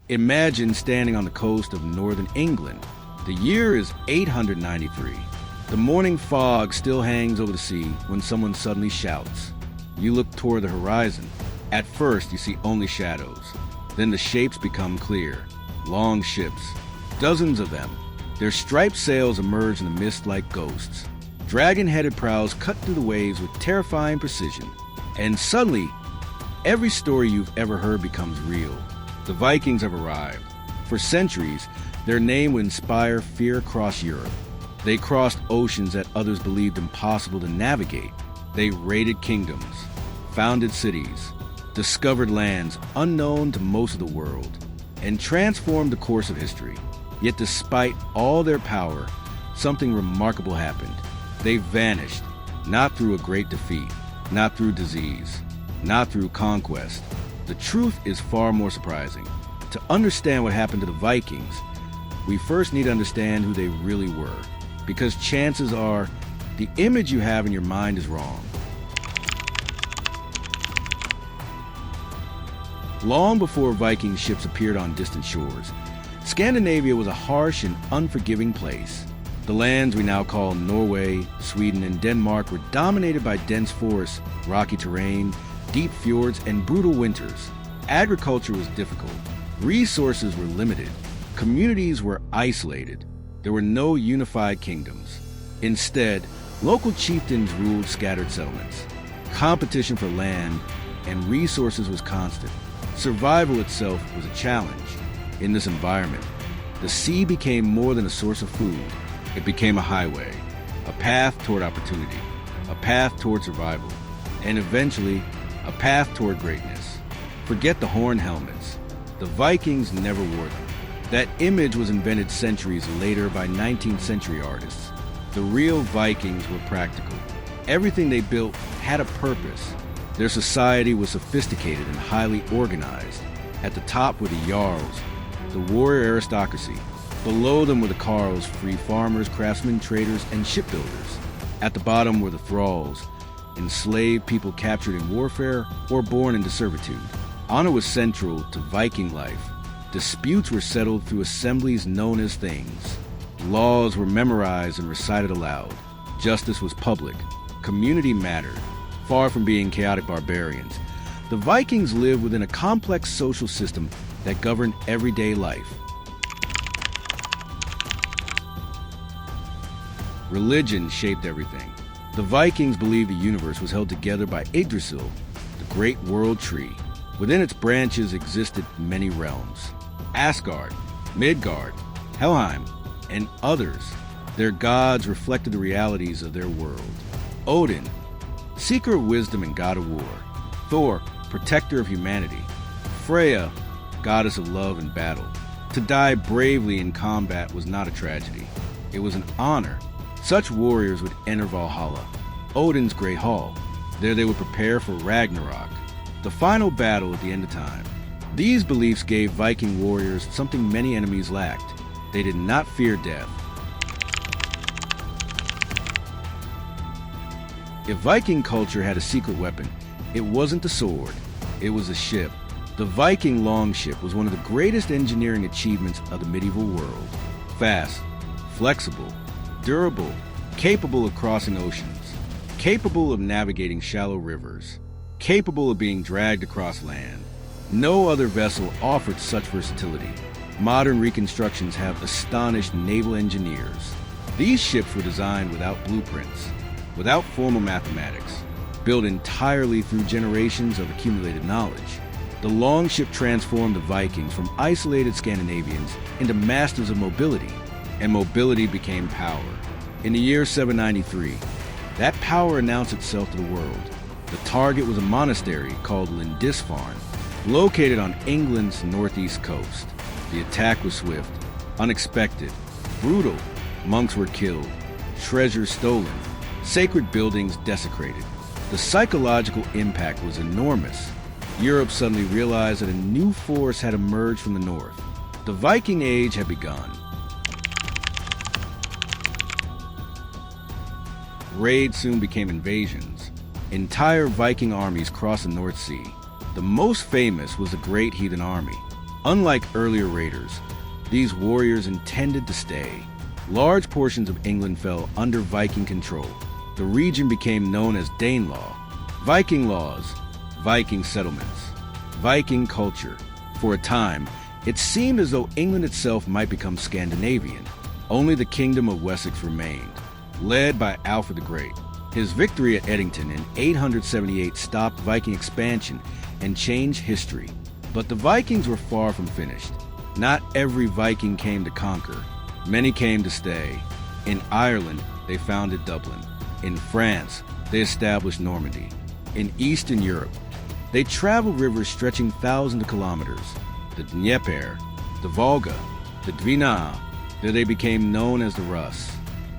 Imagine standing on the coast of northern England. The year is 893. The morning fog still hangs over the sea when someone suddenly shouts. You look toward the horizon. At first, you see only shadows. Then the shapes become clear. Long ships, dozens of them. Their striped sails emerge in the mist like ghosts. Dragon-headed prows cut through the waves with terrifying precision. And suddenly, every story you've ever heard becomes real. The Vikings have arrived. For centuries, their name would inspire fear across Europe. They crossed oceans that others believed impossible to navigate. They raided kingdoms, founded cities, discovered lands unknown to most of the world, and transformed the course of history. Yet despite all their power, something remarkable happened. They vanished, not through a great defeat, not through disease, not through conquest. The truth is far more surprising. To understand what happened to the Vikings, we first need to understand who they really were, because chances are the image you have in your mind is wrong. Long before Viking ships appeared on distant shores, Scandinavia was a harsh and unforgiving place. The lands we now call Norway, Sweden, and Denmark were dominated by dense forests, rocky terrain, deep fjords, and brutal winters. Agriculture was difficult. Resources were limited. Communities were isolated. There were no unified kingdoms. Instead, local chieftains ruled scattered settlements. Competition for land and resources was constant. Survival itself was a challenge. In this environment, the sea became more than a source of food. It became a highway, a path toward opportunity, a path toward survival, and eventually, a path toward greatness. Forget the horn helmets. The Vikings never wore them. That image was invented centuries later by 19th century artists. The real Vikings were practical. Everything they built had a purpose. Their society was sophisticated and highly organized. At the top were the Jarls, the warrior aristocracy. Below them were the Carls, free farmers, craftsmen, traders, and shipbuilders. At the bottom were the thralls, enslaved people captured in warfare or born into servitude. Honor was central to Viking life. Disputes were settled through assemblies known as things. Laws were memorized and recited aloud. Justice was public. Community mattered. Far from being chaotic barbarians, the Vikings lived within a complex social system that governed everyday life. Religion shaped everything. The Vikings believed the universe was held together by Yggdrasil, the great world tree. Within its branches existed many realms. Asgard, Midgard, Helheim, and others. Their gods reflected the realities of their world. Odin, seeker of wisdom and god of war. Thor, protector of humanity. Freya, goddess of love and battle. To die bravely in combat was not a tragedy. It was an honor. Such warriors would enter Valhalla, Odin's great hall. There they would prepare for Ragnarok, the final battle at the end of time. These beliefs gave Viking warriors something many enemies lacked. They did not fear death. If Viking culture had a secret weapon, it wasn't the sword, it was a ship. The Viking longship was one of the greatest engineering achievements of the medieval world. Fast, flexible, durable, capable of crossing oceans, capable of navigating shallow rivers, capable of being dragged across land. No other vessel offered such versatility. Modern reconstructions have astonished naval engineers. These ships were designed without blueprints, without formal mathematics, built entirely through generations of accumulated knowledge. The longship transformed the Vikings from isolated Scandinavians into masters of mobility, and mobility became power. In the year 793, that power announced itself to the world. The target was a monastery called Lindisfarne, located on England's northeast coast. The attack was swift, unexpected, brutal. Monks were killed, treasures stolen, sacred buildings desecrated. The psychological impact was enormous. Europe suddenly realized that a new force had emerged from the north. The Viking Age had begun. Raids soon became invasions. Entire Viking armies crossed the North Sea. The most famous was the Great Heathen Army. Unlike earlier raiders, these warriors intended to stay. Large portions of England fell under Viking control. The region became known as Danelaw. Viking laws, Viking settlements, Viking culture. For a time, it seemed as though England itself might become Scandinavian. Only the Kingdom of Wessex remained, led by Alfred the Great. His victory at Edington in 878 stopped Viking expansion and changed history. But the Vikings were far from finished. Not every Viking came to conquer. Many came to stay. In Ireland, they founded Dublin. In France, they established Normandy. In Eastern Europe, they traveled rivers stretching thousands of kilometers. The Dnieper, the Volga, the Dwina, there they became known as the Rus.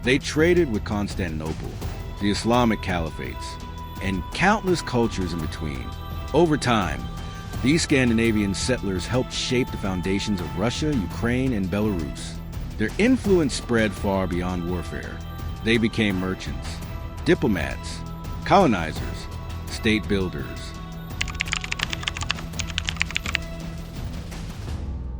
They traded with Constantinople, the Islamic caliphates, and countless cultures in between. Over time, these Scandinavian settlers helped shape the foundations of Russia, Ukraine, and Belarus. Their influence spread far beyond warfare. They became merchants, diplomats, colonizers, state builders.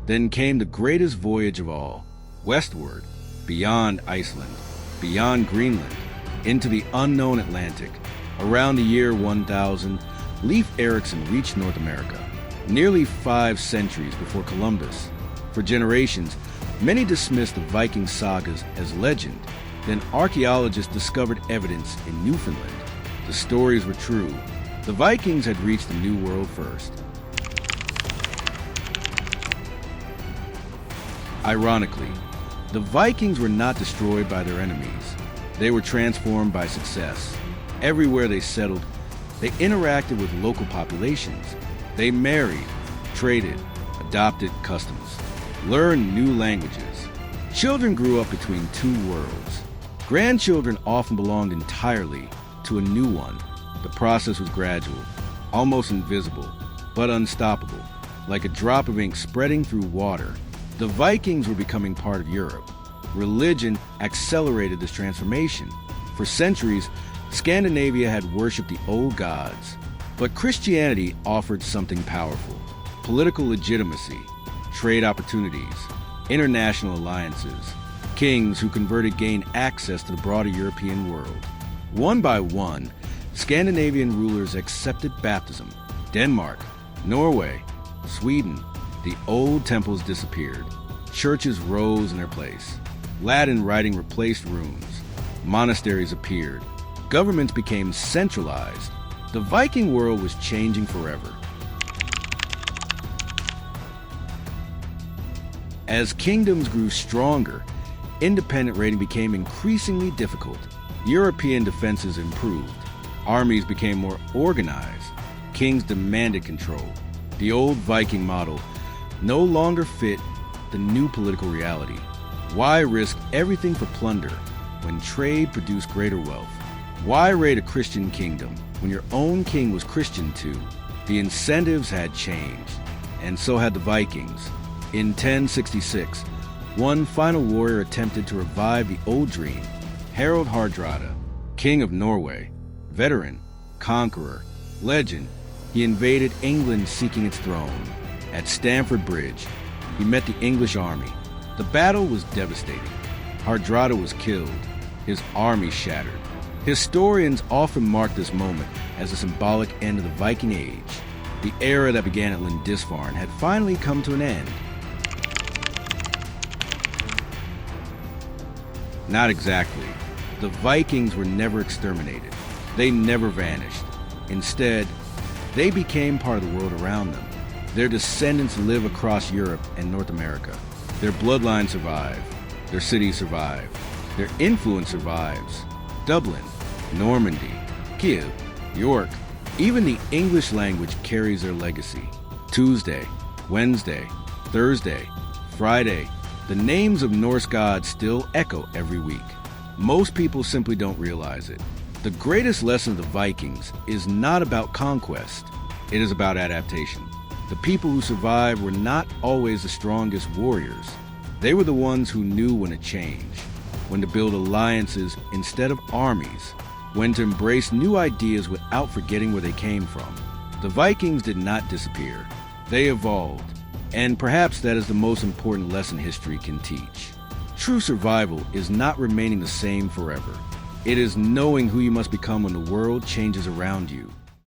Then came the greatest voyage of all, westward, beyond Iceland, beyond Greenland, into the unknown Atlantic. Around the year 1000, Leif Erikson reached North America, nearly 5 centuries before Columbus. For generations, many dismissed the Viking sagas as legend. Then archaeologists discovered evidence in Newfoundland. The stories were true. The Vikings had reached the New World first. Ironically, the Vikings were not destroyed by their enemies. They were transformed by success. Everywhere they settled, they interacted with local populations. They married, traded, adopted customs, learned new languages. Children grew up between two worlds. Grandchildren often belonged entirely to a new one. The process was gradual, almost invisible, but unstoppable, like a drop of ink spreading through water. The Vikings were becoming part of Europe. Religion accelerated this transformation. For centuries, Scandinavia had worshipped the old gods, but Christianity offered something powerful: political legitimacy, trade opportunities, international alliances. Kings who converted gained access to the broader European world. One by one, Scandinavian rulers accepted baptism. Denmark, Norway, Sweden, the old temples disappeared. Churches rose in their place. Latin writing replaced runes. Monasteries appeared. Governments became centralized. The Viking world was changing forever. As kingdoms grew stronger, independent raiding became increasingly difficult. European defenses improved. Armies became more organized. Kings demanded control. The old Viking model no longer fit the new political reality. Why risk everything for plunder when trade produced greater wealth? Why raid a Christian kingdom when your own king was Christian too? The incentives had changed, and so had the Vikings. In 1066, one final warrior attempted to revive the old dream. Harald Hardrada, king of Norway, veteran, conqueror, legend, he invaded England seeking its throne. At Stamford Bridge, he met the English army. The battle was devastating. Hardrada was killed, his army shattered. Historians often mark this moment as a symbolic end of the Viking Age. The era that began at Lindisfarne had finally come to an end. Not exactly. The Vikings were never exterminated. They never vanished. Instead, they became part of the world around them. Their descendants live across Europe and North America. Their bloodline survive. Their cities survive. Their influence survives. Dublin, Normandy, Kiev, York, even the English language carries their legacy. Tuesday, Wednesday, Thursday, Friday, the names of Norse gods still echo every week. Most people simply don't realize it. The greatest lesson of the Vikings is not about conquest. It is about adaptation. The people who survived were not always the strongest warriors. They were the ones who knew when to change, when to build alliances instead of armies, when to embrace new ideas without forgetting where they came from. The Vikings did not disappear. They evolved. And perhaps that is the most important lesson history can teach. True survival is not remaining the same forever. It is knowing who you must become when the world changes around you.